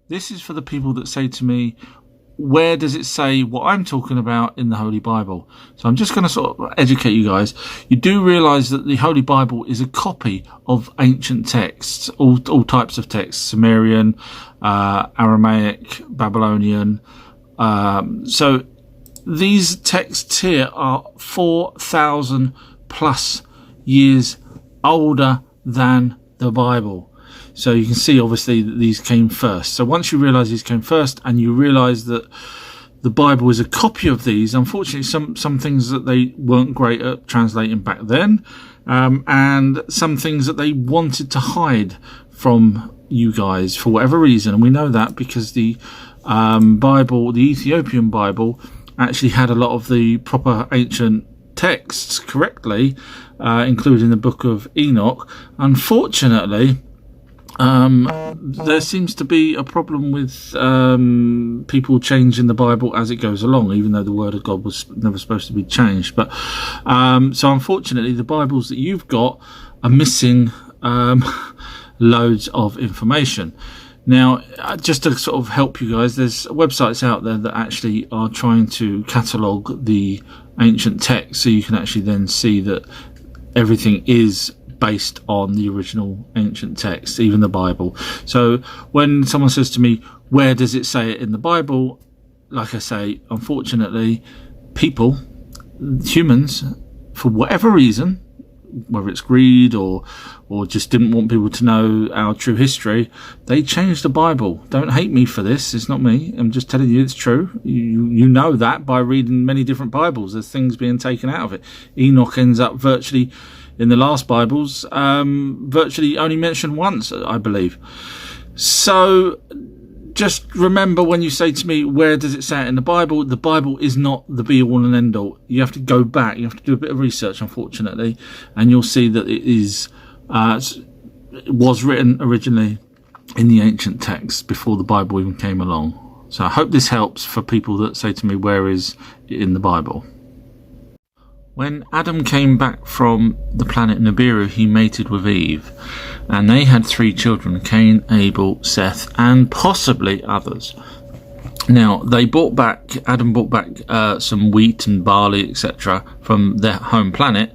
This is for the people that say to me, where does it say what I'm talking about in the Holy Bible? So I'm just going to sort of educate you guys. You do realise that the Holy Bible is a copy of ancient texts, all types of texts, Sumerian, Aramaic, Babylonian. So these texts here are 4,000 plus years older than the Bible. So you can see, obviously, that these came first. So once you realise these came first, and you realise that the Bible is a copy of these, unfortunately, some things that they weren't great at translating back then, and some things that they wanted to hide from you guys for whatever reason. And we know that because the Bible, the Ethiopian Bible, actually had a lot of the proper ancient texts correctly, including the Book of Enoch. Unfortunately, there seems to be a problem with people changing the Bible as it goes along, even though the Word of God was never supposed to be changed. But so unfortunately, the Bibles that you've got are missing loads of information. Now, just to sort of help you guys, there's websites out there that actually are trying to catalogue the ancient text, so you can actually then see that everything is based on the original ancient text, even the Bible. So when someone says to me, where does it say it in the Bible? Like I say, unfortunately, people, humans, for whatever reason, whether it's greed or just didn't want people to know our true history, they changed the Bible. Don't hate me for this. It's not me. I'm just telling you it's true. You know that by reading many different Bibles. There's things being taken out of it. Enoch ends up virtually, in the last Bibles, virtually only mentioned once, I believe. So just remember, when you say to me, where does it say it in the Bible is not the be-all and end-all. You have to go back. You have to do a bit of research, unfortunately, and you'll see that it was written originally in the ancient texts before the Bible even came along. So I hope this helps for people that say to me, where is it in the Bible? When Adam came back from the planet Nibiru, he mated with Eve, and they had 3 children, Cain, Abel, Seth, and possibly others. Now, Adam brought back some wheat and barley, etc., from their home planet,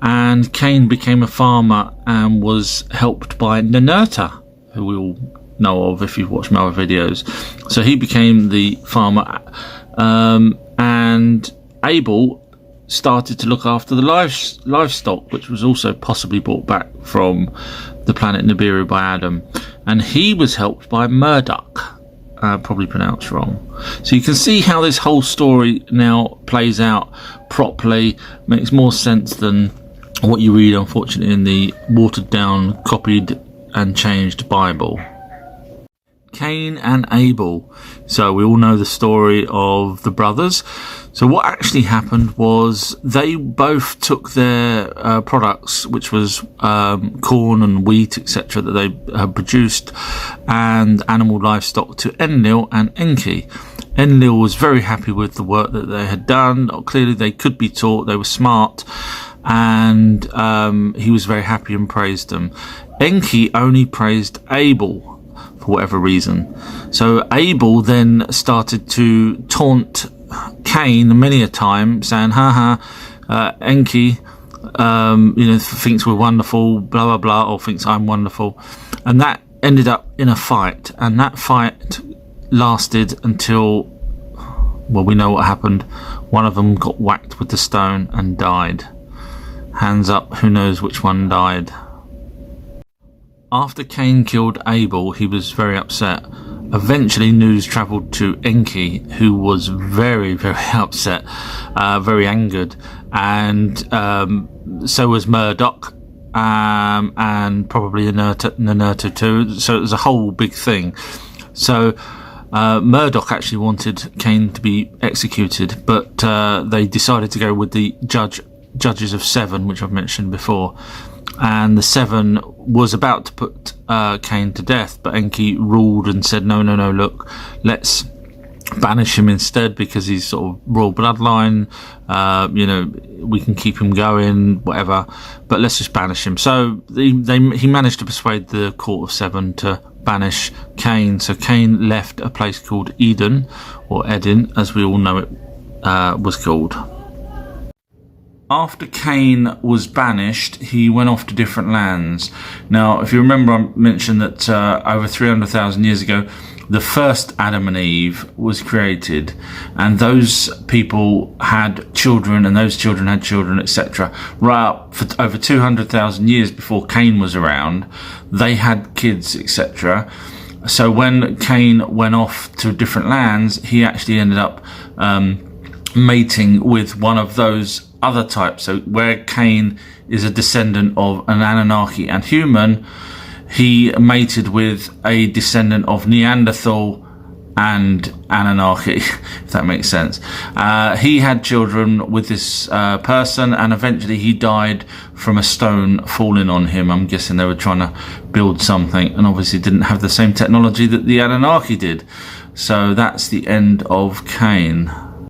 and Cain became a farmer and was helped by Nibiru, who we all know of if you've watched my other videos. So he became the farmer, and Abel started to look after the livestock, which was also possibly brought back from the planet Nibiru by Adam, and he was helped by Murdoch, probably pronounced wrong. So you can see how this whole story now plays out properly, makes more sense than what you read, unfortunately, in the watered down, copied and changed Bible. Cain and Abel. So we all know the story of the brothers. So what actually happened was they both took their products, which was corn and wheat, etc., that they had produced, and animal livestock, to Enlil and Enki. Enlil was very happy with the work that they had done. Clearly they could be taught, they were smart, and he was very happy and praised them. Enki only praised Abel for whatever reason. So Abel then started to taunt Cain many a time, saying, Enki, thinks we're wonderful, blah, blah, blah, or thinks I'm wonderful. And that ended up in a fight. And that fight lasted until, well, we know what happened. One of them got whacked with the stone and died. Hands up, who knows which one died. After Cain killed Abel, he was very upset. Eventually news travelled to Enki, who was very, very upset, very angered, and so was Murdoch, and probably Nibiru too. So it was a whole big thing. So Murdoch actually wanted Cain to be executed, but they decided to go with the judges of 7, which I've mentioned before. And the 7 was about to put Cain to death, but Enki ruled and said, no, look, let's banish him instead, because he's sort of royal bloodline, we can keep him going, whatever, but let's just banish him. So he managed to persuade the court of 7 to banish Cain. So Cain left a place called Eden, or Eden, as we all know it was called. After Cain was banished, he went off to different lands. Now, if you remember, I mentioned that over 300,000 years ago, the first Adam and Eve was created, and those people had children, and those children had children, etc. Right up for over 200,000 years before Cain was around, they had kids, etc. So when Cain went off to different lands, he actually ended up mating with one of those other types. So where Cain is a descendant of an Anunnaki and human, he mated with a descendant of Neanderthal and Anunnaki, if that makes sense. He had children with this person, and eventually he died from a stone falling on him. I'm guessing they were trying to build something, and obviously didn't have the same technology that the Anunnaki did. So that's the end of Cain.